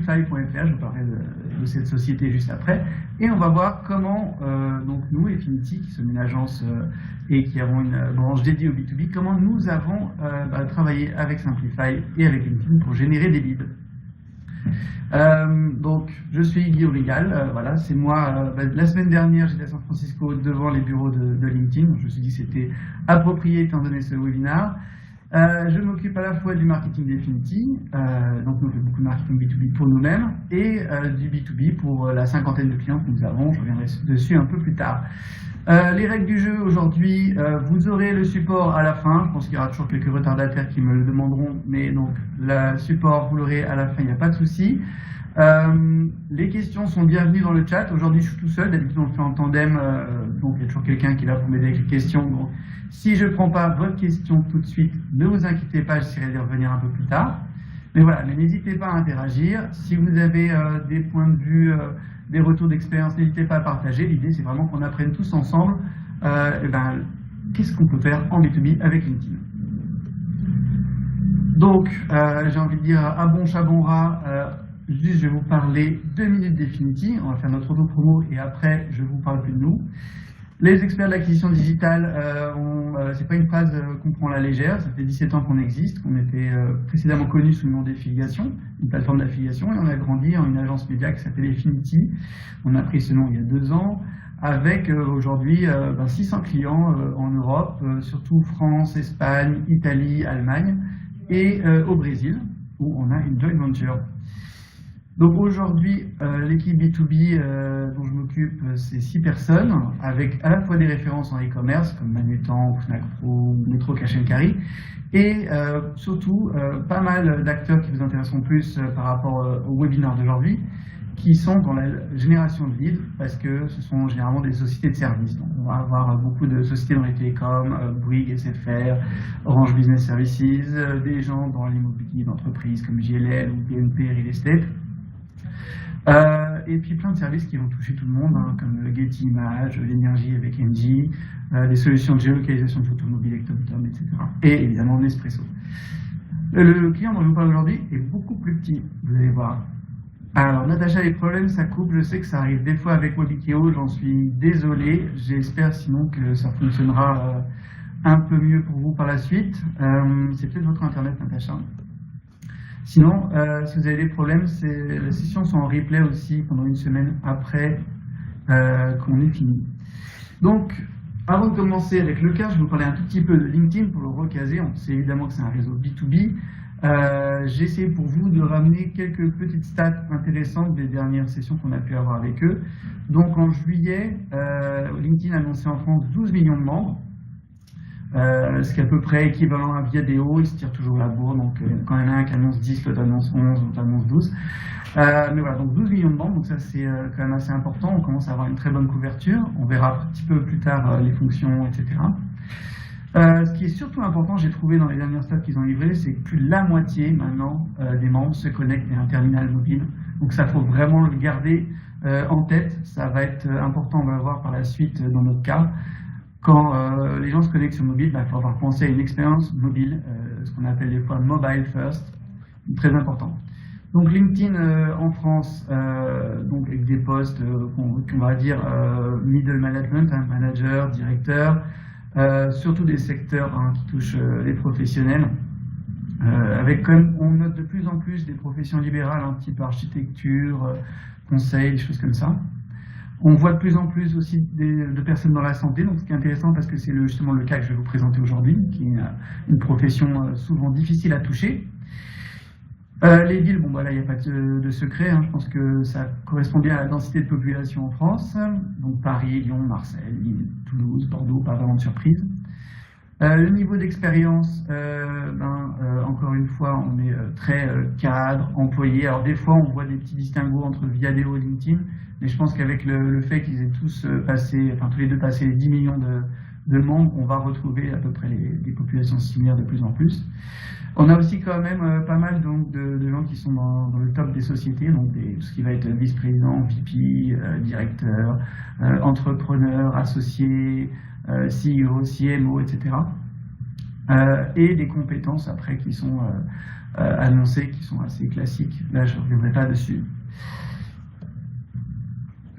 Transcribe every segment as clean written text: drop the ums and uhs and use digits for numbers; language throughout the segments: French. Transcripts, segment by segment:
Simplify.fr, je vous parlerai de cette société juste après, et on va voir comment, donc nous, Efinity, qui sommes une agence et qui avons une branche dédiée au B2B, comment nous avons travaillé avec Simplify et avec LinkedIn pour générer des leads. Donc, je suis Guillaume Rigal, voilà, c'est moi. La semaine dernière, j'étais à San Francisco devant les bureaux de LinkedIn. Je me suis dit que c'était approprié étant donné ce webinaire. Je m'occupe à la fois du marketing d'Efinity, donc nous faisons beaucoup de marketing B2B pour nous-mêmes, et du B2B pour la 50aine de clients que nous avons. Je reviendrai dessus un peu plus tard. Les règles du jeu aujourd'hui, vous aurez le support à la fin. Je pense qu'il y aura toujours quelques retardataires qui me le demanderont, mais donc le support, vous l'aurez à la fin, il n'y a pas de souci. Les questions sont bienvenues dans le chat. Aujourd'hui, je suis tout seul. D'habitude, on le fait en tandem, donc il y a toujours quelqu'un qui est là pour m'aider avec les questions. Donc, si je ne prends pas votre question tout de suite, ne vous inquiétez pas, j'essaierai d'y revenir un peu plus tard. Mais voilà, mais n'hésitez pas à interagir. Si vous avez des points de vue, des retours d'expérience, n'hésitez pas à partager. L'idée, c'est vraiment qu'on apprenne tous ensemble qu'est-ce qu'on peut faire en B2B avec LinkedIn. Donc, j'ai envie de dire à bon chat, bon rat, juste je vais vous parler 2 minutes d'Efinity. On va faire notre auto-promo et après, je vous parle plus de nous. Les experts de l'acquisition digitale, c'est pas une phrase qu'on prend à la légère, ça fait 17 ans qu'on existe, qu'on était précédemment connu sous le nom d'affiliation, une plateforme d'affiliation, et on a grandi en une agence média qui s'appelle Efinity. On a pris ce nom il y a 2 ans, avec aujourd'hui 600 clients en Europe, surtout France, Espagne, Italie, Allemagne, et au Brésil, où on a une joint venture. Donc aujourd'hui, l'équipe B2B dont je m'occupe, c'est 6 personnes, avec à la fois des références en e-commerce, comme Manutan, Fnac Pro, Metro Cash & Carry, et surtout pas mal d'acteurs qui vous intéresseront plus par rapport au webinaire d'aujourd'hui, qui sont dans la génération de leads, parce que ce sont généralement des sociétés de services. Donc on va avoir beaucoup de sociétés dans les télécoms, Bouygues, SFR, Orange Business Services, des gens dans l'immobilier d'entreprise comme JLL ou BNP Real Estate. Et puis plein de services qui vont toucher tout le monde, comme le Getty Images, l'énergie avec Engie, des solutions de géolocalisation de photomobiles avec TomTom, etc. Et évidemment Nespresso. Le client dont je vous parle aujourd'hui est beaucoup plus petit, vous allez voir. Alors Natacha, les problèmes ça coupe, je sais que ça arrive des fois avec Webikeo, j'en suis désolé, j'espère sinon que ça fonctionnera un peu mieux pour vous par la suite. C'est peut-être votre internet, Natacha. Sinon, si vous avez des problèmes, les sessions sont en replay aussi pendant une semaine après qu'on ait fini. Donc, avant de commencer avec le cas, je vais vous parler un tout petit peu de LinkedIn pour le recaser. On sait évidemment que c'est un réseau B2B. J'ai essayé pour vous de ramener quelques petites stats intéressantes des dernières sessions qu'on a pu avoir avec eux. Donc en juillet, LinkedIn a annoncé en France 12 millions de membres. Ce qui est à peu près équivalent à Viadeo, il se tire toujours la bourre, donc quand il y en a un qui annonce 10, l'autre annonce 11, l'autre annonce 12. Mais voilà, donc 12 millions de membres, donc ça c'est quand même assez important, on commence à avoir une très bonne couverture, on verra un petit peu plus tard les fonctions, etc. Ce qui est surtout important, j'ai trouvé dans les dernières stats qu'ils ont livrées, c'est que plus de la moitié maintenant des membres se connectent à un terminal mobile, donc ça faut vraiment le garder en tête, ça va être important, on va le voir par la suite dans notre cas. Quand les gens se connectent sur mobile, il faut avoir pensé à une expérience mobile, ce qu'on appelle des fois mobile first, très important. Donc LinkedIn en France, donc avec des postes qu'on va dire middle management, manager, directeur, surtout des secteurs qui touchent les professionnels, avec comme on note de plus en plus des professions libérales, type architecture, conseil, des choses comme ça. On voit de plus en plus aussi de personnes dans la santé, donc ce qui est intéressant parce que c'est justement le cas que je vais vous présenter aujourd'hui, qui est une profession souvent difficile à toucher. Les villes, bon là il n'y a pas de secret, je pense que ça correspond bien à la densité de population en France, donc Paris, Lyon, Marseille, Lille, Toulouse, Bordeaux, pas vraiment de surprise. Le niveau d'expérience, encore une fois, on est très cadre, employé. Alors des fois, on voit des petits distinguos entre Viadeo et LinkedIn, mais je pense qu'avec le fait qu'ils aient tous passé, tous les deux passé les 10 millions de membres, on va retrouver à peu près des populations similaires de plus en plus. On a aussi quand même pas mal donc, de gens qui sont dans le top des sociétés, donc tout ce qui va être vice-président, VP, directeur, entrepreneur, associé, CEO, CMO, etc. Et des compétences après qui sont annoncés qui sont assez classiques. Là, je ne reviendrai pas dessus.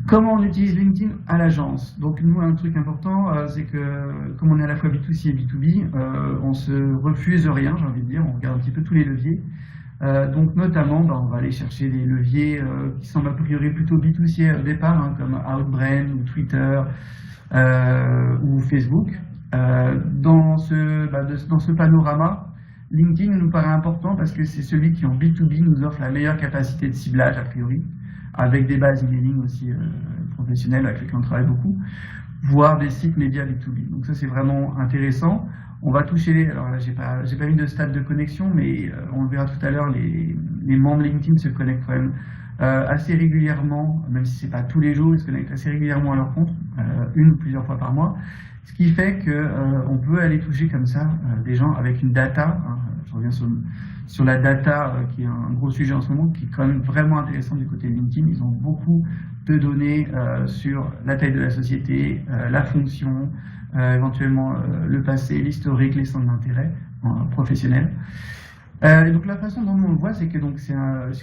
Comment on utilise LinkedIn à l'agence? Donc nous, un truc important, c'est que comme on est à la fois B2C et B2B, on se refuse rien, j'ai envie de dire, on regarde un petit peu tous les leviers. Donc notamment, on va aller chercher des leviers qui semblent a priori plutôt B2C au départ, hein, comme Outbrain ou Twitter ou Facebook. Dans ce panorama, LinkedIn nous paraît important parce que c'est celui qui en B2B nous offre la meilleure capacité de ciblage a priori, avec des bases emailing aussi professionnelles avec lesquelles on travaille beaucoup, voire des sites médias B2B. Donc ça c'est vraiment intéressant. On va toucher, alors là j'ai pas mis de stade de connexion, mais on le verra tout à l'heure, les membres LinkedIn se connectent quand même assez régulièrement, même si c'est pas tous les jours, ils se connectent assez régulièrement à leur compte, une ou plusieurs fois par mois, ce qui fait qu'on peut aller toucher comme ça des gens avec une data, hein, je reviens sur la data qui est un gros sujet en ce moment, qui est quand même vraiment intéressant du côté de LinkedIn. Ils ont beaucoup de données sur la taille de la société, la fonction, éventuellement le passé, l'historique, les centres d'intérêt professionnels. Et donc la façon dont on le voit, c'est que donc, si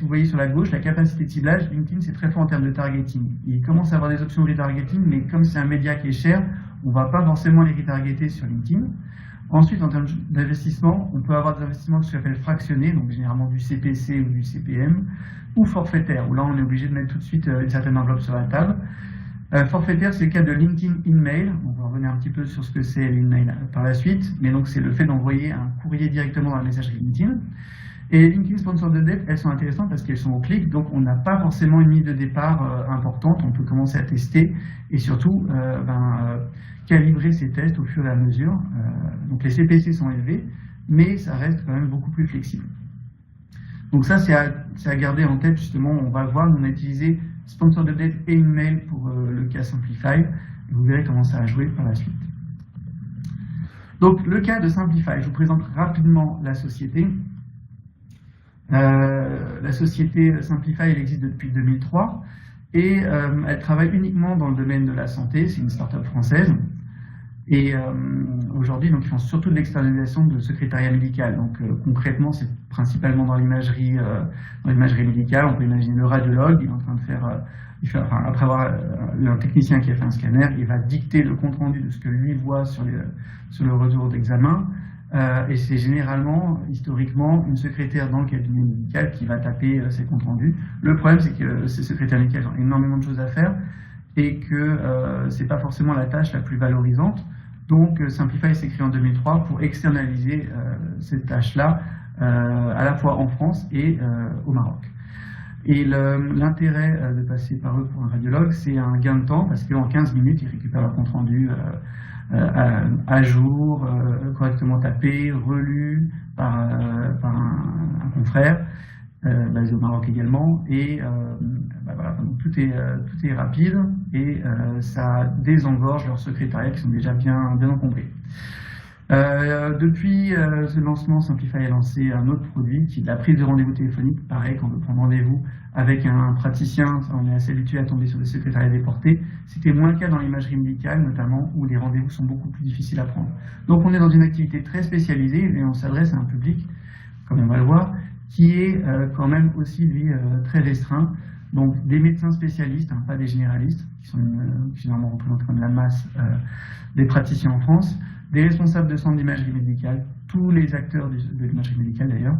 vous voyez sur la gauche, la capacité de ciblage, LinkedIn c'est très fort en termes de targeting. Il commence à avoir des options de retargeting, mais comme c'est un média qui est cher, on ne va pas forcément les retargeter sur LinkedIn. Ensuite, en termes d'investissement, on peut avoir des investissements qui s'appellent fractionnés, donc généralement du CPC ou du CPM, ou forfaitaire, où là on est obligé de mettre tout de suite une certaine enveloppe sur la table. Forfaitaire, c'est le cas de LinkedIn InMail. On va revenir un petit peu sur ce que c'est l'InMail par la suite, mais donc c'est le fait d'envoyer un courrier directement dans la messagerie LinkedIn. Et LinkedIn Sponsor de Date, elles sont intéressantes parce qu'elles sont au clic, donc on n'a pas forcément une ligne de départ importante, on peut commencer à tester et surtout calibrer ces tests au fur et à mesure. Donc les CPC sont élevés, mais ça reste quand même beaucoup plus flexible. Donc ça, c'est à garder en tête justement, on va le voir, on a utilisé Sponsor de Date et InMail pour le cas Simplify, et vous verrez comment ça a joué par la suite. Donc le cas de Simplify, je vous présente rapidement la société. La société Simplify, elle existe depuis 2003 et elle travaille uniquement dans le domaine de la santé, c'est une start-up française. Et aujourd'hui, donc, ils font surtout de l'externalisation de secrétariat médical. Donc concrètement, c'est principalement dans l'imagerie médicale. On peut imaginer le radiologue, il est en train de après avoir un technicien qui a fait un scanner, il va dicter le compte-rendu de ce que lui voit sur le retour d'examen. Et c'est généralement, historiquement, une secrétaire dans le cabinet médical qui va taper ses comptes rendus. Le problème, c'est que ces secrétaires médicales ont énormément de choses à faire et que ce n'est pas forcément la tâche la plus valorisante. Donc Simplify s'est créé en 2003 pour externaliser cette tâche-là à la fois en France et au Maroc. Et l'intérêt de passer par eux pour un radiologue, c'est un gain de temps parce qu'en 15 minutes, ils récupèrent leur compte rendu à jour, correctement tapé, relu par un confrère, basé au Maroc également, et voilà, tout est rapide et ça désengorge leurs secrétariats qui sont déjà bien encombrés. Depuis ce lancement, Simplify a lancé un autre produit qui est la prise de rendez-vous téléphonique. Pareil, quand on veut prendre rendez-vous avec un praticien, on est assez habitué à tomber sur des secrétariats déportés. C'était moins le cas dans l'imagerie médicale, notamment, où les rendez-vous sont beaucoup plus difficiles à prendre. Donc on est dans une activité très spécialisée et on s'adresse à un public, comme on va le voir, qui est quand même aussi, lui, très restreint. Donc des médecins spécialistes, hein, pas des généralistes, qui sont généralement représentés comme la masse des praticiens en France, des responsables de centres d'imagerie médicale, tous les acteurs de l'imagerie médicale d'ailleurs,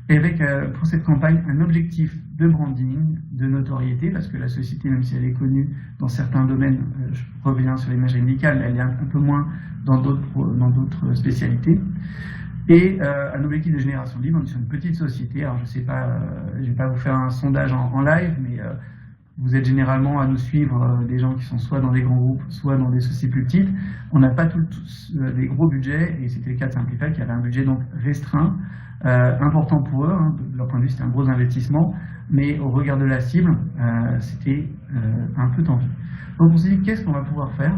et avec pour cette campagne un objectif de branding, de notoriété, parce que la société, même si elle est connue dans certains domaines, je reviens sur l'imagerie médicale, elle est un peu moins dans d'autres spécialités, et un objectif de génération libre. On est sur une petite société, alors je sais pas, je vais pas vous faire un sondage en live, mais vous êtes généralement à nous suivre des gens qui sont soit dans des grands groupes, soit dans des sociétés plus petites. On n'a pas tous des gros budgets, et c'était le cas de Simplify qui avait un budget donc restreint, important pour eux, hein, de leur point de vue c'était un gros investissement, mais au regard de la cible, c'était un peu tendu. Donc on s'est dit qu'est-ce qu'on va pouvoir faire?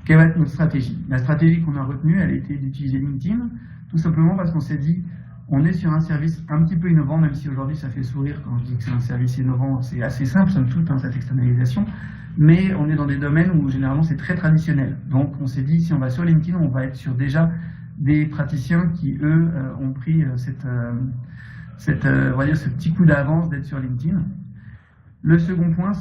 Quelle va être notre stratégie? La stratégie qu'on a retenue, elle a été d'utiliser LinkedIn, tout simplement parce qu'on s'est dit on est sur un service un petit peu innovant, même si aujourd'hui ça fait sourire quand je dis que c'est un service innovant, c'est assez simple, somme toute, hein, cette externalisation, mais on est dans des domaines où généralement c'est très traditionnel. Donc on s'est dit, si on va sur LinkedIn, on va être sur déjà des praticiens qui, eux, ont pris on va dire, ce petit coup d'avance d'être sur LinkedIn. Le second point,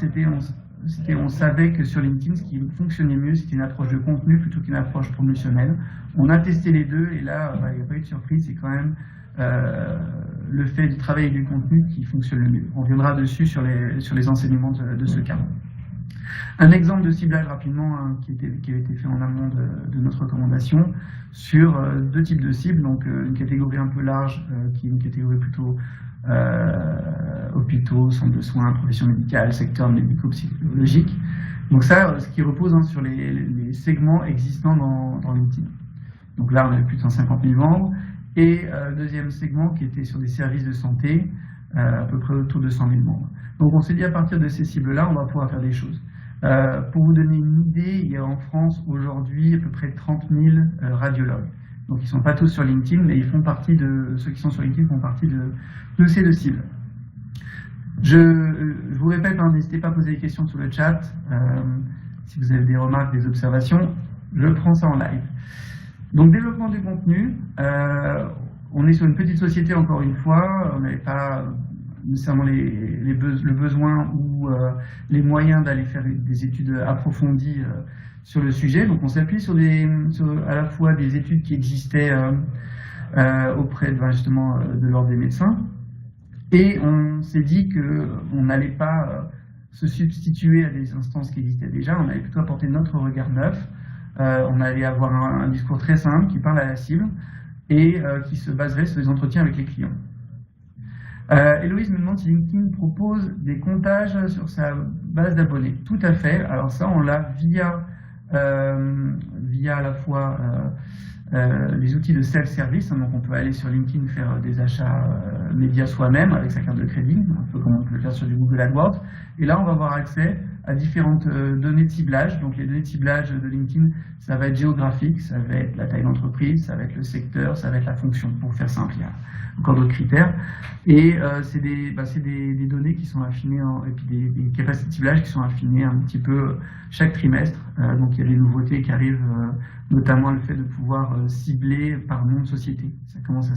on savait que sur LinkedIn, ce qui fonctionnait mieux, c'était une approche de contenu plutôt qu'une approche promotionnelle. On a testé les deux et là, il n'y a pas eu de surprise, c'est quand même le fait de travailler du contenu qui fonctionne le mieux. On reviendra dessus sur les enseignements de ce cas. Un exemple de ciblage rapidement qui a été fait en amont de notre recommandation sur deux types de cibles, donc une catégorie un peu large qui est une catégorie plutôt hôpitaux, centres de soins, professions médicales, secteur médico-psychologique. Donc ça, ce qui repose sur les segments existants dans LinkedIn. Donc là, on avait plus de 150 000 membres. Et deuxième segment qui était sur des services de santé, à peu près autour de 100 000 membres. Donc on s'est dit à partir de ces cibles-là, on va pouvoir faire des choses. Pour vous donner une idée, il y a en France aujourd'hui à peu près 30 000 radiologues. Donc ils ne sont pas tous sur LinkedIn, mais ils font partie ceux qui sont sur LinkedIn font partie de ces deux cibles. Je vous répète, n'hésitez pas à poser des questions sur le chat. Si vous avez des remarques, des observations, je prends ça en live. Donc développement du contenu, on est sur une petite société encore une fois, on n'avait pas nécessairement le besoin ou les moyens d'aller faire des études approfondies sur le sujet. Donc on s'appuie sur à la fois des études qui existaient auprès justement de l'ordre des médecins, et on s'est dit qu'on n'allait pas se substituer à des instances qui existaient déjà, on allait plutôt apporter notre regard neuf. On allait avoir un discours très simple qui parle à la cible et qui se baserait sur les entretiens avec les clients. Héloïse me demande si LinkedIn propose des comptages sur sa base d'abonnés. Tout à fait. Alors ça, on l'a via à la fois les outils de self-service. Donc on peut aller sur LinkedIn faire des achats médias soi-même avec sa carte de crédit, un peu comme on peut le faire sur du Google AdWords. Et là, on va avoir accès à différentes données de ciblage. Donc les données de ciblage de LinkedIn, ça va être géographique, ça va être la taille d'entreprise, ça va être le secteur, ça va être la fonction, pour faire simple. Il y a encore d'autres critères. Et c'est des données qui sont affinées, et puis des capacités de ciblage qui sont affinées un petit peu chaque trimestre. Donc il y a des nouveautés qui arrivent, notamment le fait de pouvoir cibler par nom de société. Ça commence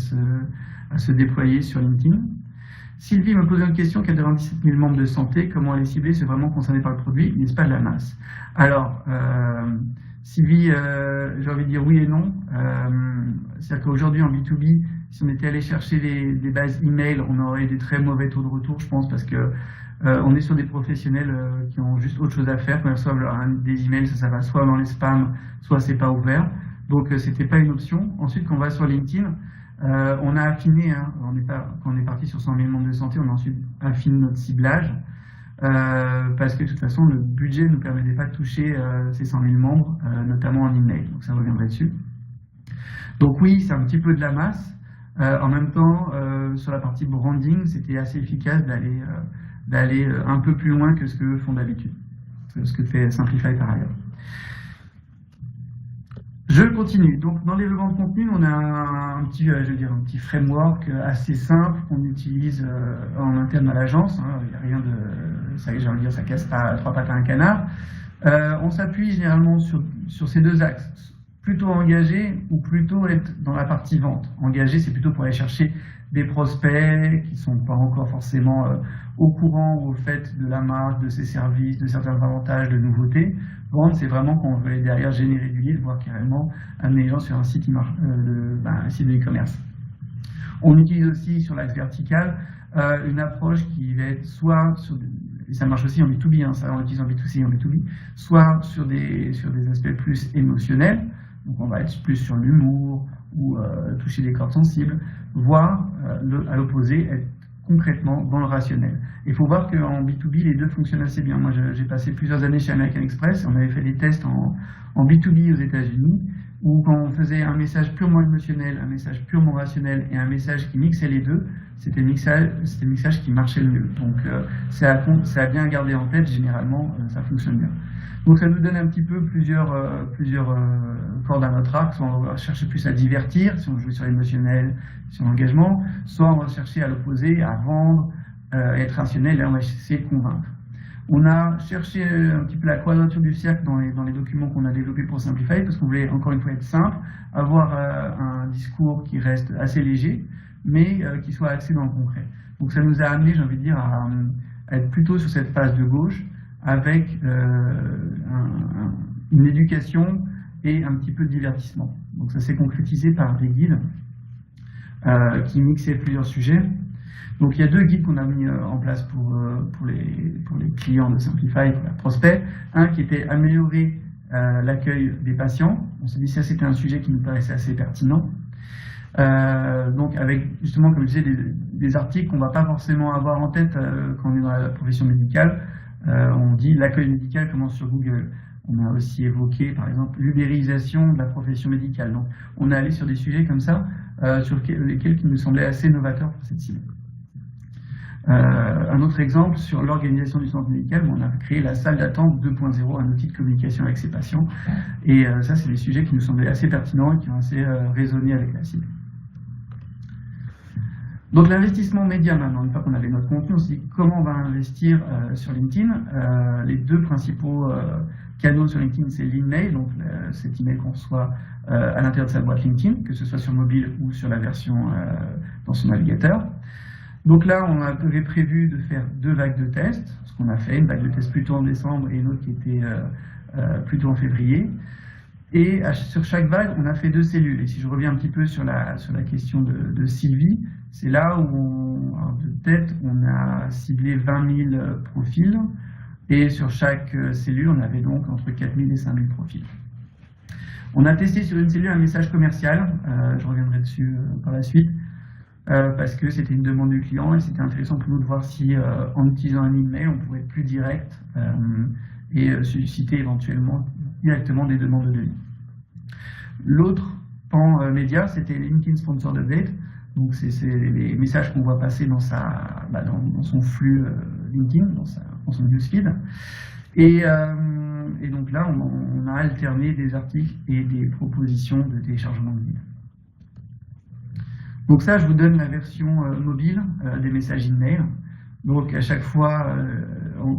à se déployer sur LinkedIn. Sylvie me pose une question, 97 000 membres de santé, comment les cibler, c'est vraiment concerné par le produit, n'est-ce pas de la masse? Alors, Sylvie, j'ai envie de dire oui et non. C'est-à-dire qu'aujourd'hui en B2B, si on était allé chercher des bases email, on aurait des très mauvais taux de retour, je pense, parce que on est sur des professionnels qui ont juste autre chose à faire. Quand ils reçoivent des emails, ça va soit dans les spams, soit c'est pas ouvert. Donc c'était pas une option. Ensuite, quand on va sur LinkedIn, on a affiné, quand on est parti sur 100 000 membres de santé, on a ensuite affiné notre ciblage, parce que de toute façon, le budget ne nous permettait pas de toucher ces 100 000 membres, notamment en email. Donc ça reviendrait dessus. Donc oui, c'est un petit peu de la masse. En même temps, sur la partie branding, c'était assez efficace d'aller un peu plus loin que ce que font d'habitude, ce que fait Simplify par ailleurs. Je continue. Donc, dans le développement de contenu, on a un petit framework assez simple qu'on utilise en interne à l'agence. Il n'y a rien de, ça, j'ai envie de dire, ça casse pas trois pattes à un canard. On s'appuie généralement sur ces deux axes. Plutôt engagé ou plutôt être dans la partie vente. Engagé, c'est plutôt pour aller chercher des prospects qui ne sont pas encore forcément au courant ou au fait de la marque, de ses services, de certains avantages, de nouveautés. Vendre, c'est vraiment quand on veut aller derrière générer du lead, voire carrément amener les gens sur un site de e-commerce. On utilise aussi sur l'axe vertical une approche qui va être soit sur et ça marche aussi en B2B, ça on l'utilise en B2C et en B2B, soit sur des aspects plus émotionnels. Donc on va être plus sur l'humour ou toucher des cordes sensibles, voire à l'opposé, être concrètement dans le rationnel. Il faut voir qu'en B2B, les deux fonctionnent assez bien. Moi, j'ai passé plusieurs années chez American Express, on avait fait des tests en B2B aux États-Unis, où quand on faisait un message purement émotionnel, un message purement rationnel et un message qui mixait les deux, c'était le mixage qui marchait le mieux. Donc c'est à bien garder en tête, généralement ça fonctionne bien. Donc ça nous donne un petit peu plusieurs cordes à notre arc, soit on va chercher plus à divertir, si on joue sur l'émotionnel, sur l'engagement, soit on va chercher à l'opposer, à vendre, être rationnel, et là on va essayer de convaincre. On a cherché un petit peu la quadrature du cercle dans les documents qu'on a développés pour Simplify, parce qu'on voulait encore une fois être simple, avoir un discours qui reste assez léger, mais qui soit axé dans le concret. Donc ça nous a amené, j'ai envie de dire, à être plutôt sur cette phase de gauche, avec une éducation et un petit peu de divertissement. Donc ça s'est concrétisé par des guides qui mixaient plusieurs sujets. Donc il y a 2 guides qu'on a mis en place pour les clients de Simplify, pour les prospects. Un qui était améliorer l'accueil des patients. On s'est dit ça c'était un sujet qui nous paraissait assez pertinent. Donc avec justement, comme je disais, des articles qu'on ne va pas forcément avoir en tête quand on est dans la profession médicale. On dit l'accueil médical commence sur Google. On a aussi évoqué, par exemple, l'ubérisation de la profession médicale. Donc, on est allé sur des sujets comme ça, sur lesquels qui nous semblaient assez novateurs pour cette cible. Un autre exemple, sur l'organisation du centre médical, on a créé la salle d'attente 2.0, un outil de communication avec ses patients. Et ça, c'est des sujets qui nous semblaient assez pertinents et qui ont assez résonné avec la cible. Donc l'investissement média maintenant, une fois qu'on avait notre contenu, on s'est dit comment on va investir sur LinkedIn. Les 2 principaux canaux sur LinkedIn, c'est l'email, donc cet email qu'on reçoit à l'intérieur de sa boîte LinkedIn, que ce soit sur mobile ou sur la version dans son navigateur. Donc là, on avait prévu de faire 2 vagues de tests, ce qu'on a fait, une vague de tests plutôt en décembre et une autre qui était plutôt en février. Et sur chaque vague, on a fait 2 cellules. Et si je reviens un petit peu sur la question de Sylvie, c'est là où, de tête, on a ciblé 20 000 profils. Et sur chaque cellule, on avait donc entre 4 000 et 5 000 profils. On a testé sur une cellule un message commercial. Je reviendrai dessus par la suite. Parce que c'était une demande du client et c'était intéressant pour nous de voir si, en utilisant un email, on pouvait être plus direct et susciter éventuellement directement des demandes de devis. L'autre pan média, c'était LinkedIn Sponsored Update. Donc c'est les messages qu'on voit passer dans son flux LinkedIn, dans son newsfeed. Et donc là, on a alterné des articles et des propositions de téléchargement de guide. Donc ça, je vous donne la version mobile des messages email. Donc à chaque fois,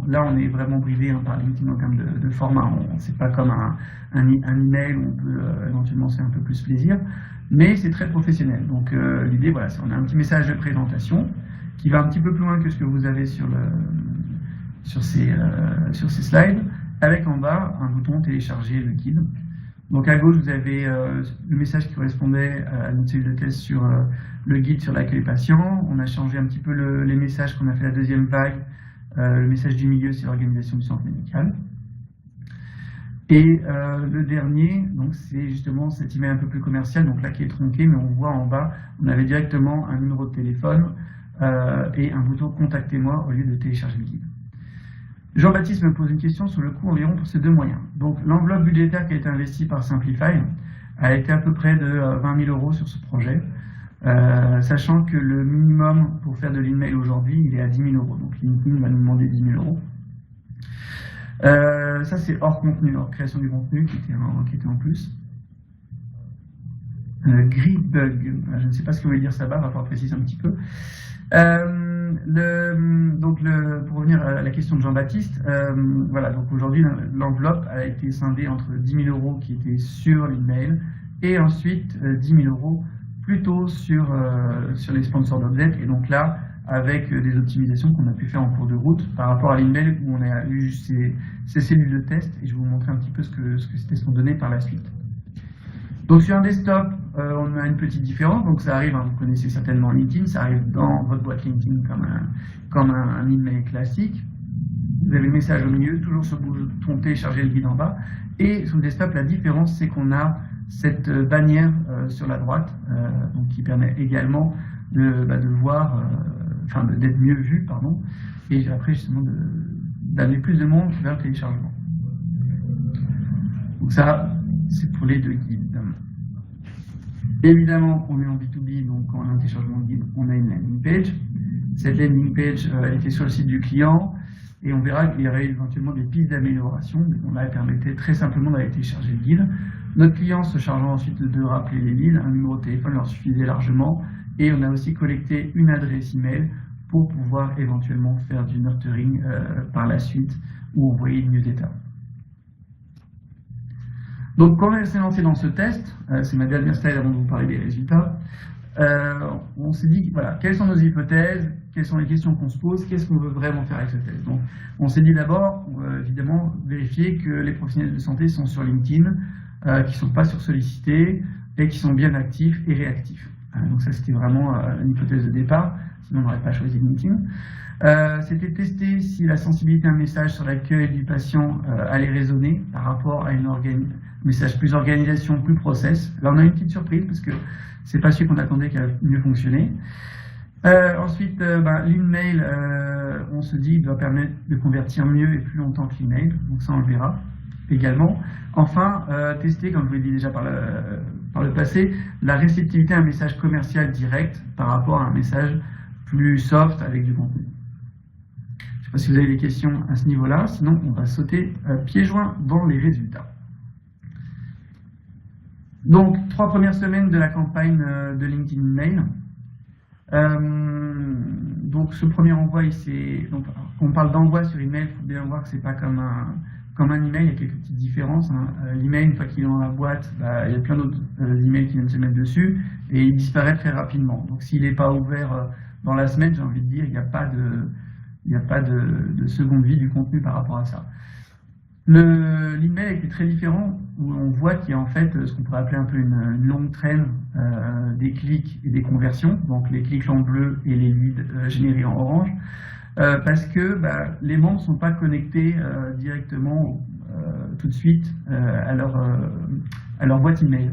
là on est vraiment bridé par LinkedIn en termes de format. C'est pas comme un email où on peut éventuellement se faire un peu plus plaisir, mais c'est très professionnel. Donc l'idée, voilà, c'est on a un petit message de présentation qui va un petit peu plus loin que ce que vous avez sur ces slides, avec en bas un bouton télécharger le guide. Donc à gauche, vous avez le message qui correspondait à notre cellule de test sur le guide sur l'accueil patient. On a changé un petit peu les messages qu'on a fait la 2e vague. Le message du milieu, c'est l'organisation du centre médical. Et le dernier, donc c'est justement cet email un peu plus commercial, donc là qui est tronqué, mais on voit en bas, on avait directement un numéro de téléphone et un bouton contactez-moi au lieu de télécharger le guide. Jean-Baptiste me pose une question sur le coût environ pour ces 2 moyens. Donc l'enveloppe budgétaire qui a été investie par Simplify a été à peu près de 20 000 € sur ce projet, sachant que le minimum pour faire de l'email aujourd'hui, il est à 10 000 €. Donc LinkedIn va nous demander 10 000 €. Ça c'est hors contenu, hors création du contenu qui était en plus. Gridbug, je ne sais pas ce que veut dire ça, va falloir préciser un petit peu. Pour revenir à la question de Jean-Baptiste, voilà, donc aujourd'hui l'enveloppe a été scindée entre 10 000 € qui étaient sur l'email et ensuite 10 000 € plutôt sur les sponsors d'update, et donc là avec des optimisations qu'on a pu faire en cours de route par rapport à l'email où on a eu ces cellules de test, et je vais vous montrer un petit peu ce que ces tests ont donné par la suite. Donc sur un desktop, on a une petite différence, donc ça arrive, vous connaissez certainement LinkedIn, ça arrive dans votre boîte LinkedIn comme un email classique. Vous avez le message au milieu, toujours ce bouton télécharger le guide en bas, et sur le desktop, la différence c'est qu'on a cette bannière sur la droite, donc qui permet également de voir, d'être mieux vu, pardon, et après justement d'amener plus de monde vers le téléchargement. Donc ça, c'est pour les 2 guides. Évidemment, on est en B2B, donc quand on a un téléchargement de guide, on a une landing page. Cette landing page était sur le site du client, et on verra qu'il y aurait éventuellement des pistes d'amélioration. On là, elle permettait très simplement d'aller télécharger le guide. Notre client se chargeant ensuite de rappeler les leads, un numéro de téléphone leur suffisait largement, et on a aussi collecté une adresse email pour pouvoir éventuellement faire du nurturing par la suite ou envoyer une newsletter. Donc quand on s'est lancé dans ce test, c'est ma dernière slide avant de vous parler des résultats, on s'est dit, voilà, quelles sont nos hypothèses, quelles sont les questions qu'on se pose, qu'est-ce qu'on veut vraiment faire avec ce test. Donc on s'est dit d'abord, évidemment, vérifier que les professionnels de santé sont sur LinkedIn, qui ne sont pas sursollicités et qui sont bien actifs et réactifs. Donc ça c'était vraiment une hypothèse de départ, sinon on n'aurait pas choisi LinkedIn. C'était tester si la sensibilité à un message sur l'accueil du patient allait résonner par rapport à un message plus organisation, plus process. Là on a une petite surprise parce que c'est pas celui qu'on attendait qui a mieux fonctionné. Ensuite, l'email, on se dit, doit permettre de convertir mieux et plus longtemps que l'email, donc ça on le verra également. Enfin, tester, comme je vous l'ai dit déjà par le passé, la réceptivité à un message commercial direct par rapport à un message plus soft avec du contenu. Je ne sais pas si vous avez des questions à ce niveau-là, sinon on va sauter pieds joints dans les résultats. Donc, 3 premières semaines de la campagne de LinkedIn Mail. Donc, ce premier envoi, donc, quand on parle d'envoi sur email, il faut bien voir que ce n'est pas comme un email, il y a quelques petites différences. L'email, une fois qu'il est dans la boîte, il y a plein d'autres emails qui viennent se mettre dessus et il disparaît très rapidement. Donc, s'il n'est pas ouvert dans la semaine, j'ai envie de dire, il n'y a pas de seconde vie du contenu par rapport à ça. L'email était très différent, où on voit qu'il y a en fait ce qu'on pourrait appeler un peu une longue traîne des clics et des conversions, donc les clics en bleu et les leads générés en orange, parce que les membres ne sont pas connectés directement tout de suite à leur boîte email.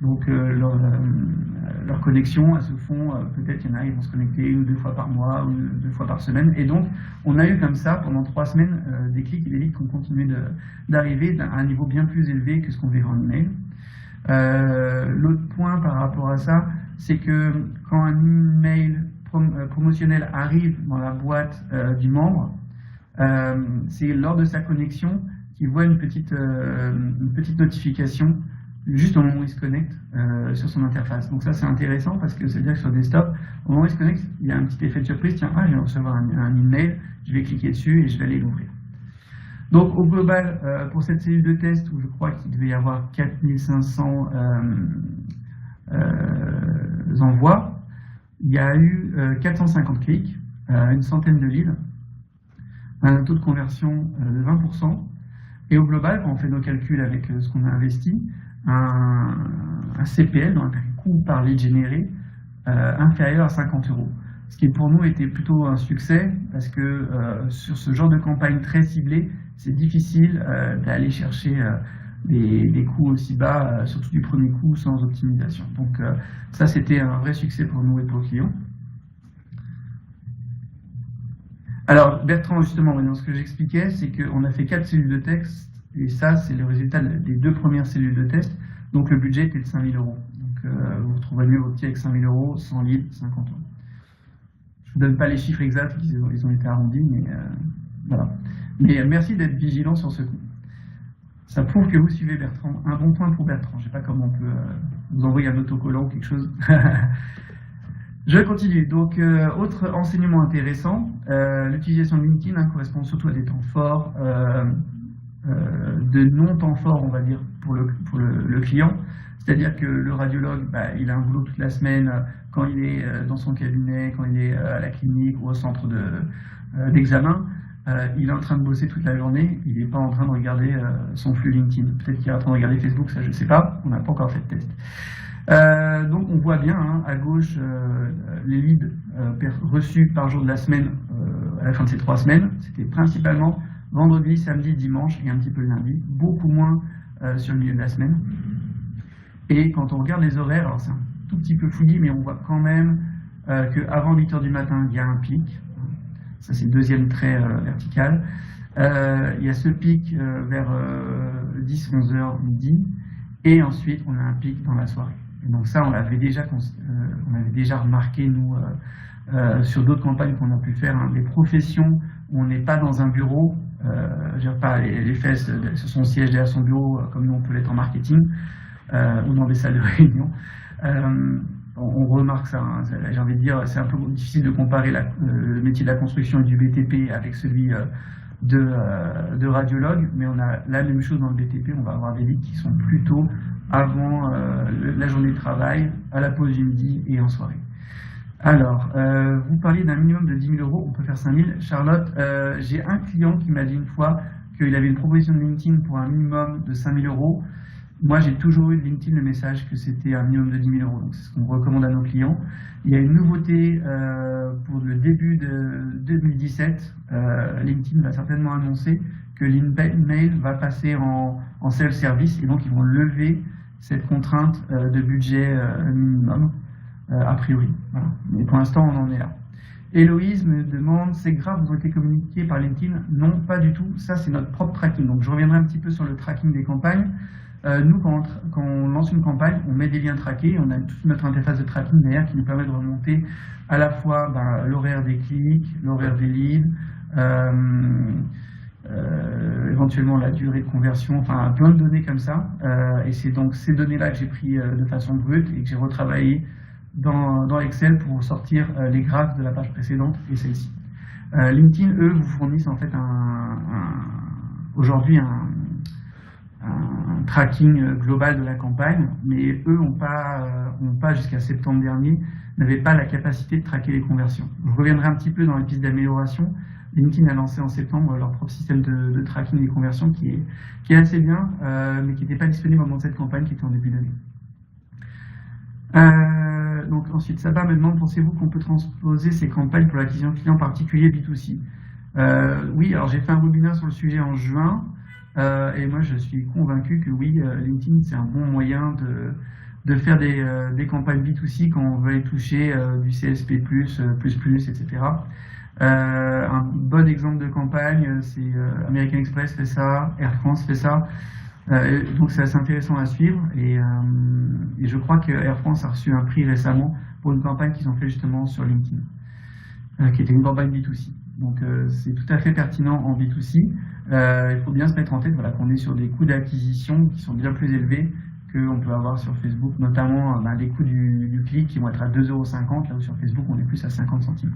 Donc leurs connexions, elles se font, peut-être il y en a, ils vont se connecter 1 ou 2 fois par mois, ou 2 fois par semaine. Et donc on a eu comme ça, pendant 3 semaines, des clics et des leads qui ont continué d'arriver à un niveau bien plus élevé que ce qu'on verra en email. L'autre point par rapport à ça, c'est que quand un email promotionnel arrive dans la boîte du membre, c'est lors de sa connexion qu'il voit une petite notification juste au moment où il se connecte sur son interface. Donc ça c'est intéressant parce que ça veut dire que sur desktop, au moment où il se connecte, il y a un petit effet de surprise, tiens, je vais recevoir un email, je vais cliquer dessus et je vais aller l'ouvrir. Donc au global, pour cette cellule de test où je crois qu'il devait y avoir 4500 envois, il y a eu 450 clics, une centaine de leads, un taux de conversion de 20%, et au global, quand on fait nos calculs avec ce qu'on a investi, un CPL, donc un coût par lead généré, inférieur à 50 €. Ce qui pour nous était plutôt un succès, parce que sur ce genre de campagne très ciblée, c'est difficile d'aller chercher des coûts aussi bas, surtout du premier coup, sans optimisation. Donc ça, c'était un vrai succès pour nous et pour le client. Alors Bertrand, justement, dans ce que j'expliquais, c'est qu'on a fait 4 cellules de test, et ça, c'est le résultat des 2 premières cellules de test. Donc le budget était de 5 000 €. Donc vous retrouverez mieux vos petits avec 5 000 €, 100 leads, 50 €. Je ne vous donne pas les chiffres exacts, ils ont été arrondis, mais voilà. Mais merci d'être vigilant sur ce coup. Ça prouve que vous suivez Bertrand. Un bon point pour Bertrand. Je ne sais pas comment on peut vous envoyer un autocollant ou quelque chose. Je continue. Donc, autre enseignement intéressant, l'utilisation de LinkedIn correspond surtout à des temps forts, de non-temps forts, on va dire, pour le client. C'est-à-dire que le radiologue, il a un boulot toute la semaine, quand il est dans son cabinet, quand il est à la clinique ou au centre d'examen, il est en train de bosser toute la journée, il n'est pas en train de regarder son flux LinkedIn. Peut-être qu'il est en train de regarder Facebook, ça je ne sais pas, on n'a pas encore fait de test. Donc on voit bien à gauche les leads reçus par jour de la semaine à la fin de ces 3 semaines. C'était principalement vendredi, samedi, dimanche et un petit peu le lundi, beaucoup moins sur le milieu de la semaine. Et quand on regarde les horaires, alors c'est un tout petit peu fouillis, mais on voit quand même qu'avant 8 h du matin, il y a un pic. Ça, c'est le deuxième trait vertical. Il y a ce pic vers 10-11 h midi. Et ensuite, on a un pic dans la soirée. Et donc ça, on l'avait déjà remarqué, nous, sur d'autres campagnes qu'on a pu faire. Des professions où on n'est pas dans un bureau, je veux dire pas les fesses sur son siège derrière son bureau, comme nous, on peut l'être en marketing, ou dans des salles de réunion. on remarque ça, hein. J'ai envie de dire, c'est un peu difficile de comparer le métier de la construction et du BTP avec celui de radiologue, mais on a la même chose dans le BTP, on va avoir des leads qui sont plutôt avant la journée de travail, à la pause du midi et en soirée. Alors, vous parliez d'un minimum de 10 000 €, on peut faire 5 000. Charlotte, j'ai un client qui m'a dit une fois qu'il avait une proposition de LinkedIn pour un minimum de 5 000 €. Moi, j'ai toujours eu de LinkedIn le message que c'était un minimum de 10 000 €, donc c'est ce qu'on recommande à nos clients. Il y a une nouveauté pour le début de 2017. LinkedIn va certainement annoncer que l'email va passer en self-service et donc ils vont lever cette contrainte de budget minimum, a priori. Voilà. Mais pour l'instant, on en est là. Héloïse me demande, ces graphes vous ont été communiqués par LinkedIn? Non, pas du tout. Ça, c'est notre propre tracking. Donc, je reviendrai un petit peu sur le tracking des campagnes. Nous, quand on lance une campagne, on met des liens traqués, on a toute notre interface de tracking derrière qui nous permet de remonter à la fois l'horaire des clics, l'horaire des leads, éventuellement la durée de conversion, enfin plein de données comme ça. Et c'est donc ces données-là que j'ai pris de façon brute et que j'ai retravaillé dans Excel pour sortir les graphes de la page précédente et celle-ci. LinkedIn, eux, vous fournissent en fait aujourd'hui un tracking global de la campagne, mais eux n'ont pas jusqu'à septembre dernier, n'avaient pas la capacité de traquer les conversions. Je reviendrai un petit peu dans les pistes d'amélioration. LinkedIn a lancé en septembre leur propre système de tracking des conversions qui est assez bien, mais qui n'était pas disponible au moment de cette campagne qui était en début d'année. Donc ensuite, Sabah me demande, pensez-vous qu'on peut transposer ces campagnes pour l'acquisition client particulier B2C? Oui, alors j'ai fait un webinaire sur le sujet en juin, et moi je suis convaincu que oui, LinkedIn c'est un bon moyen de faire des campagnes B2C quand on veut aller toucher du CSP+, etc. Un bon exemple de campagne, c'est American Express fait ça, Air France fait ça. Donc c'est assez intéressant à suivre et je crois que Air France a reçu un prix récemment pour une campagne qu'ils ont fait justement sur LinkedIn, qui était une campagne B2C. Donc c'est tout à fait pertinent en B2C. Il faut bien se mettre en tête qu'on est sur des coûts d'acquisition qui sont bien plus élevés qu'on peut avoir sur Facebook, notamment les coûts du clic qui vont être à 2,50 €, là où sur Facebook on est plus à 50 centimes.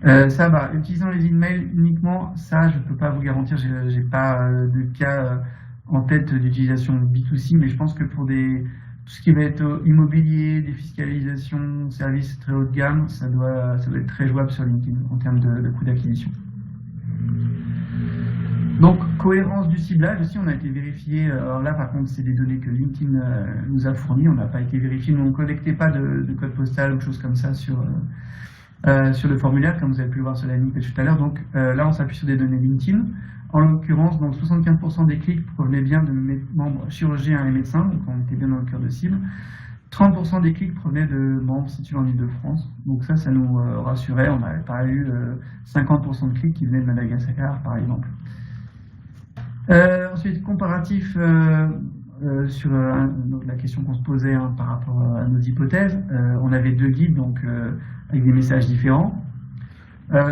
Ça, utilisant les emails uniquement, ça je ne peux pas vous garantir, j'ai pas de cas en tête d'utilisation B2C, mais je pense que pour tout ce qui va être immobilier, défiscalisation, services très haut de gamme, ça doit être très jouable sur LinkedIn en termes de coût d'acquisition. Donc, cohérence du ciblage aussi, on a été vérifié, alors là par contre c'est des données que LinkedIn nous a fournies, on n'a pas été vérifié, nous on ne collectait pas de code postal ou choses comme ça sur le formulaire, comme vous avez pu le voir sur la ligne tout à l'heure. Donc là, on s'appuie sur des données LinkedIn. En l'occurrence, 75% des clics provenaient bien de membres chirurgiens et médecins, donc on était bien dans le cœur de cible. 30% des clics provenaient de membres situés en Ile-de-France. Donc ça nous rassurait. On n'avait pas eu 50% de clics qui venaient de Madagascar, par exemple. Ensuite, comparatif sur la question qu'on se posait par rapport à nos hypothèses. On avait 2 guides, donc avec des messages différents.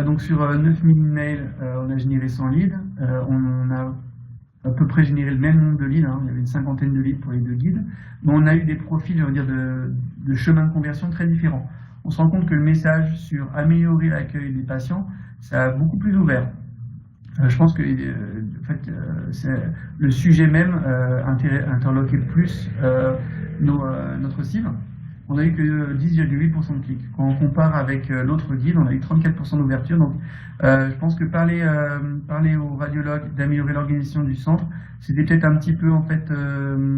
Donc sur 9000 emails, on a généré 100 leads. On a à peu près généré le même nombre de leads, il y avait une cinquantaine de leads pour les 2 guides. Mais on a eu des profils, je veux dire, de chemin de conversion très différents. On se rend compte que le message sur améliorer l'accueil des patients, ça a beaucoup plus ouvert. Je pense que le sujet même interloquait plus notre cible. On a eu que 10,8% de clics. Quand on compare avec l'autre guide, on a eu 34% d'ouverture. Donc, je pense que parler aux radiologues d'améliorer l'organisation du centre, c'était peut-être un petit peu en fait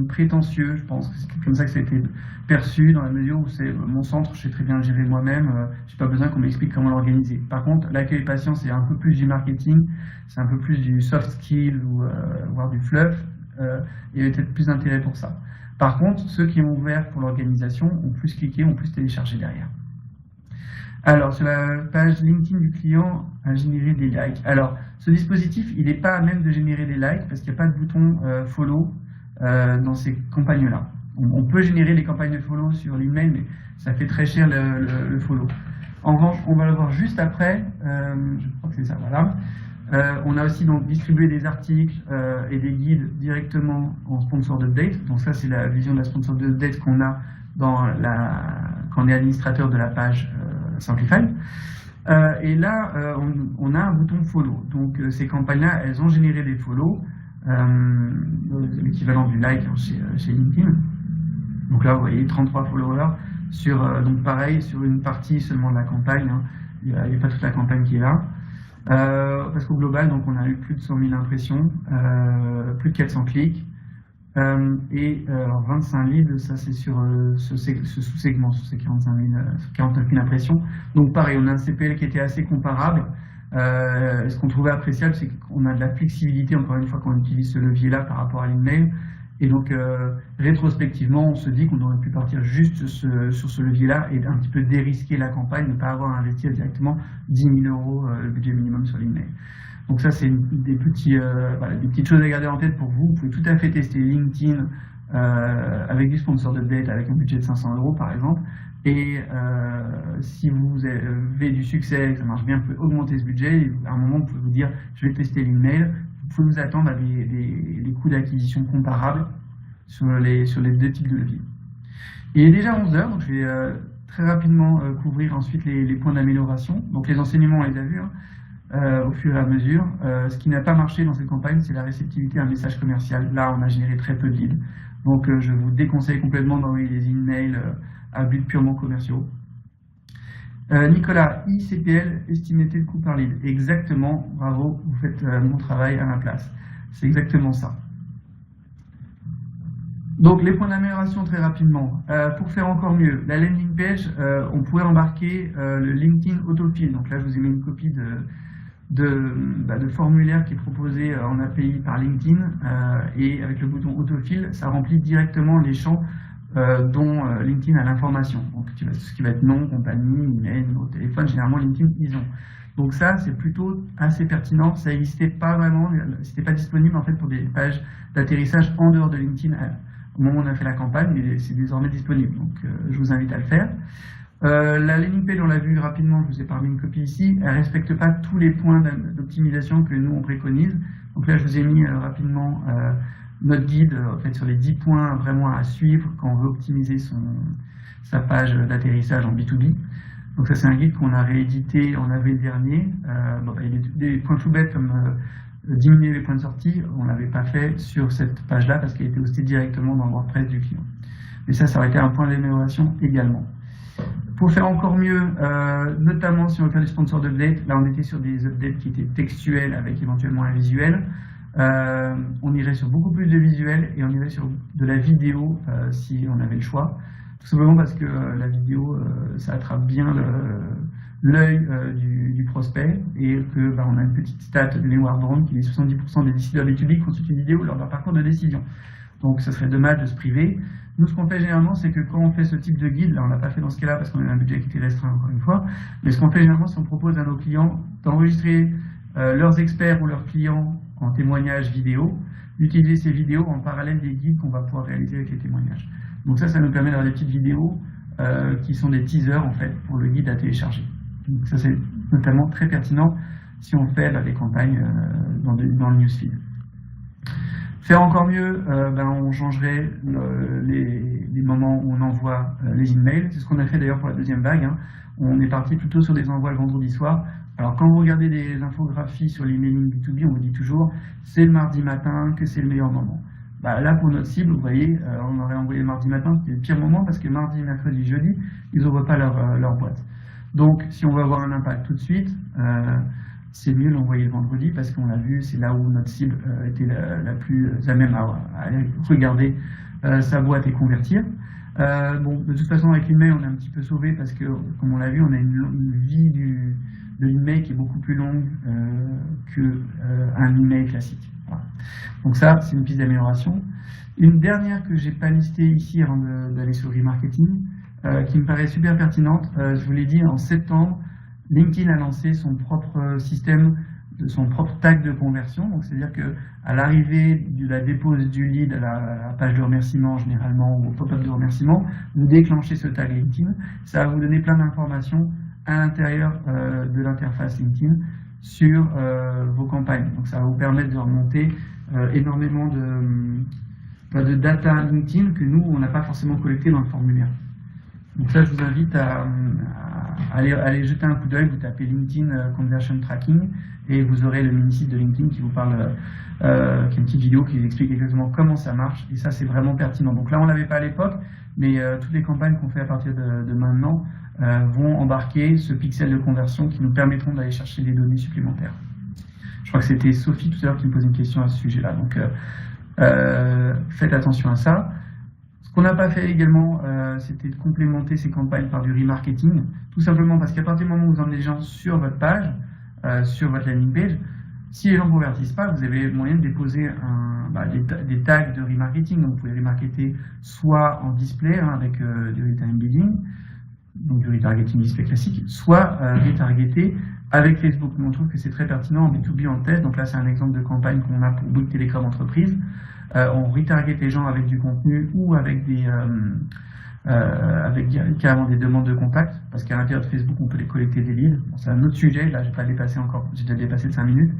prétentieux. Je pense que c'est comme ça que ça a été perçu, dans la mesure où c'est mon centre, je sais très bien le gérer moi-même. J'ai pas besoin qu'on m'explique comment l'organiser. Par contre, l'accueil patient, c'est un peu plus du marketing, c'est un peu plus du soft skill ou voire du fluff. Il y a peut-être plus d'intérêt pour ça. Par contre, ceux qui ont ouvert pour l'organisation ont plus cliqué, ont plus téléchargé derrière. Alors, sur la page LinkedIn du client, à générer des likes. Alors, ce dispositif, il n'est pas à même de générer des likes parce qu'il n'y a pas de bouton follow dans ces campagnes-là. On peut générer des campagnes de follow sur l'email, mais ça fait très cher le follow. En revanche, on va le voir juste après, je crois que c'est ça, voilà. On a aussi donc distribué des articles et des guides directement en sponsor d'update. Donc ça, c'est la vision de la sponsor d'update qu'on a quand on est administrateur de la page Simplify. Et là, on a un bouton follow. Donc ces campagnes-là, elles ont généré des follow, l'équivalent du like chez LinkedIn. Donc là, vous voyez 33 followers donc pareil, sur une partie seulement de la campagne. Hein. Il n'y a pas toute la campagne qui est là. Parce qu'au global, donc, on a eu plus de 100 000 impressions, plus de 400 clics, et 25 leads, ça c'est sur ce sous-segment, sur ces 49 000 impressions. Donc pareil, on a un CPL qui était assez comparable. Ce qu'on trouvait appréciable, c'est qu'on a de la flexibilité, encore une fois, quand on utilise ce levier-là par rapport à l'email. Et donc, rétrospectivement, on se dit qu'on aurait pu partir juste sur ce levier-là et un petit peu dérisquer la campagne, ne pas avoir à investir directement 10 000 € le budget minimum sur l'email. Donc ça, c'est des petites choses à garder en tête pour vous. Vous pouvez tout à fait tester LinkedIn avec du sponsor d'update, avec un budget de 500 € par exemple. Et si vous avez du succès et que ça marche bien, vous pouvez augmenter ce budget. Et à un moment, vous pouvez vous dire, je vais tester l'email. Vous pouvez vous attendre à des coûts d'acquisition comparables sur les deux types de leviers. Il est déjà 11 h, donc je vais très rapidement couvrir ensuite les points d'amélioration. Donc les enseignements, on les a vus au fur et à mesure. Ce qui n'a pas marché dans cette campagne, c'est la réceptivité à un message commercial. Là, on a généré très peu de leads. Donc je vous déconseille complètement d'envoyer des emails à but purement commerciaux. Nicolas, ICPL, estimé de coût par lead. Exactement, bravo, vous faites mon travail à ma place. C'est exactement ça. Donc les points d'amélioration très rapidement. Pour faire encore mieux, la landing page, on pouvait embarquer le LinkedIn autofill. Donc là, je vous ai mis une copie de formulaire qui est proposé en API par LinkedIn. Et avec le bouton autofill, ça remplit directement les champs dont LinkedIn a l'information. Donc ce qui va être nom, compagnie, email, numéro de téléphone, généralement LinkedIn, ils ont. Donc ça, c'est plutôt assez pertinent. Ça n'existait pas vraiment, c'était pas disponible en fait pour des pages d'atterrissage en dehors de LinkedIn au moment où on a fait la campagne, mais c'est désormais disponible. Donc je vous invite à le faire. La landing page, on l'a vu rapidement, je vous ai parlé une copie ici, elle ne respecte pas tous les points d'optimisation que nous on préconise. Donc là, je vous ai mis rapidement notre guide en fait, sur les 10 points vraiment à suivre quand on veut optimiser sa page d'atterrissage en B2B. Donc ça, c'est un guide qu'on a réédité en avril dernier. Il y a des points tout bêtes comme diminuer les points de sortie. On ne l'avait pas fait sur cette page-là parce qu'elle était hostée directement dans le WordPress du client. Mais ça aurait été un point d'amélioration également. Pour faire encore mieux, notamment si on veut faire du sponsor d'update, là on était sur des updates qui étaient textuels avec éventuellement un visuel. On irait sur beaucoup plus de visuels et on irait sur de la vidéo si on avait le choix. Tout simplement parce que la vidéo, ça attrape bien l'œil du prospect et que on a une petite stat de Leward Brown qui dit 70% des décideurs B2B consultent une vidéo lors de leur parcours de décision. Donc ce serait dommage de se priver. Nous, ce qu'on fait généralement, c'est que quand on fait ce type de guide, là on l'a pas fait dans ce cas-là parce qu'on a un budget qui était restreint encore une fois, mais ce qu'on fait généralement, c'est qu'on propose à nos clients d'enregistrer leurs experts ou leurs clients en témoignage vidéo, d'utiliser ces vidéos en parallèle des guides qu'on va pouvoir réaliser avec les témoignages. Donc ça nous permet d'avoir des petites vidéos qui sont des teasers en fait pour le guide à télécharger. Donc ça c'est notamment très pertinent si on fait des campagnes dans le newsfeed. Faire encore mieux, on changerait les moments où on envoie les emails. C'est ce qu'on a fait d'ailleurs pour la deuxième vague. Hein. On est parti plutôt sur des envois le vendredi soir. Alors quand vous regardez des infographies sur l'emailing B2B, on vous dit toujours c'est le mardi matin que c'est le meilleur moment. Là pour notre cible, vous voyez, on aurait envoyé le mardi matin, c'était le pire moment parce que mardi, mercredi, jeudi, ils n'ouvrent pas leur boîte. Donc si on veut avoir un impact tout de suite, c'est mieux l'envoyer le vendredi parce qu'on l'a vu, c'est là où notre cible était la plus à même à aller regarder sa boîte et convertir. De toute façon, avec l'email, on est un petit peu sauvé parce que, comme on l'a vu, on a une vie de l'email qui est beaucoup plus longue qu'un email classique. Voilà. Donc ça, c'est une piste d'amélioration. Une dernière que j'ai pas listée ici avant d'aller sur le remarketing, qui me paraît super pertinente, je vous l'ai dit, en septembre, LinkedIn a lancé son propre système, son propre tag de conversion. Donc c'est-à-dire qu'à l'arrivée de la dépose du lead à la page de remerciement généralement ou au pop-up de remerciement, vous déclenchez ce tag LinkedIn. Ça va vous donner plein d'informations à l'intérieur de l'interface LinkedIn sur vos campagnes. Donc ça va vous permettre de remonter énormément de data LinkedIn que nous, on n'a pas forcément collecté dans le formulaire. Donc ça, je vous invite à aller jeter un coup d'œil, vous tapez LinkedIn Conversion Tracking et vous aurez le mini-site de LinkedIn qui vous parle, qui est une petite vidéo qui vous explique exactement comment ça marche, et ça c'est vraiment pertinent. Donc là on ne l'avait pas à l'époque, mais toutes les campagnes qu'on fait à partir de maintenant vont embarquer ce pixel de conversion qui nous permettront d'aller chercher des données supplémentaires. Je crois que c'était Sophie tout à l'heure qui me posait une question à ce sujet-là, donc faites attention à ça. Ce qu'on n'a pas fait également, c'était de complémenter ces campagnes par du remarketing, tout simplement parce qu'à partir du moment où vous emmenez les gens sur votre page, sur votre landing page, si les gens ne convertissent pas, vous avez moyen de déposer des tags de remarketing. Donc vous pouvez remarketer soit en display avec du retargeting bidding, donc du retargeting display classique, soit retargeter avec Facebook. Nous on trouve que c'est très pertinent en B2B en test. Donc là c'est un exemple de campagne qu'on a pour Bouygues Télécom Entreprise. On retarget les gens avec du contenu ou avec carrément des demandes de contact, parce qu'à l'intérieur de Facebook on peut les collecter des leads. Bon, c'est un autre sujet, là j'ai pas dépassé encore, j'ai déjà dépassé de 5 minutes,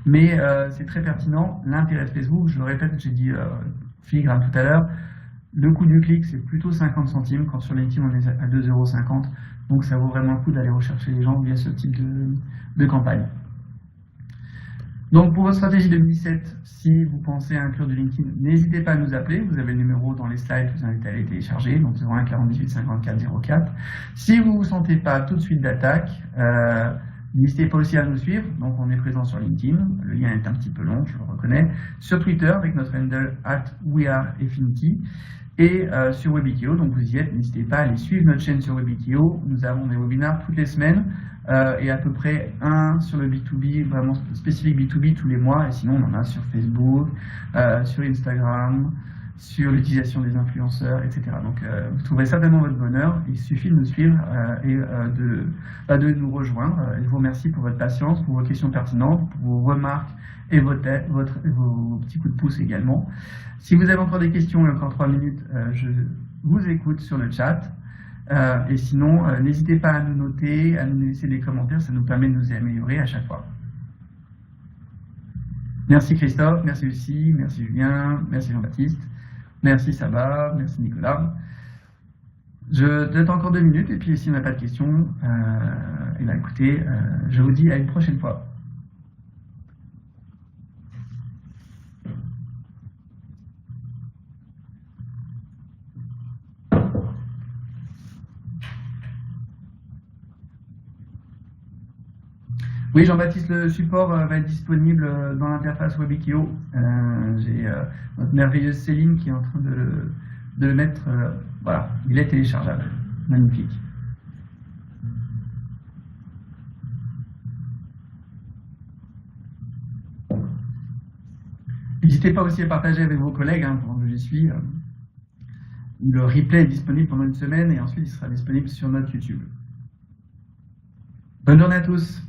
mais c'est très pertinent. L'intérêt de Facebook, je le répète, j'ai dit filigrane tout à l'heure, le coût du clic c'est plutôt 50 centimes, quand sur LinkedIn on est à 2,50 €, donc ça vaut vraiment le coup d'aller rechercher les gens via ce type de campagne. Donc pour votre stratégie 2017, si vous pensez à inclure du LinkedIn, n'hésitez pas à nous appeler. Vous avez le numéro dans les slides, je vous invite à les télécharger, donc 01 48 54 04. Si vous ne vous sentez pas tout de suite d'attaque, n'hésitez pas aussi à nous suivre. Donc on est présent sur LinkedIn, le lien est un petit peu long, je le reconnais. Sur Twitter avec notre handle @weareaffinity. Et sur Webikio, donc vous y êtes, n'hésitez pas à aller suivre notre chaîne sur Webikio. Nous avons des webinaires toutes les semaines et à peu près un sur le B2B, vraiment spécifique B2B tous les mois. Et sinon, on en a sur Facebook, sur Instagram, sur l'utilisation des influenceurs, etc. Donc vous trouverez certainement votre bonheur. Il suffit de nous suivre et de nous rejoindre. Je vous remercie pour votre patience, pour vos questions pertinentes, pour vos remarques et vos petits coups de pouce également. Si vous avez encore des questions, il y a encore 3 minutes, je vous écoute sur le chat. Et sinon, n'hésitez pas à nous noter, à nous laisser des commentaires, ça nous permet de nous améliorer à chaque fois. Merci Christophe, merci Lucie, merci Julien, merci Jean-Baptiste, merci Saba, merci Nicolas. Je donne encore 2 minutes et puis si on n'a pas de questions, et bien écoutez, je vous dis à une prochaine fois. Oui, Jean-Baptiste, le support va être disponible dans l'interface Webikio. J'ai notre merveilleuse Céline qui est en train de le mettre. Voilà, il est téléchargeable. Magnifique. N'hésitez pas aussi à partager avec vos collègues, pendant que j'y suis. Le replay est disponible pendant 1 semaine et ensuite il sera disponible sur notre YouTube. Bonne journée à tous.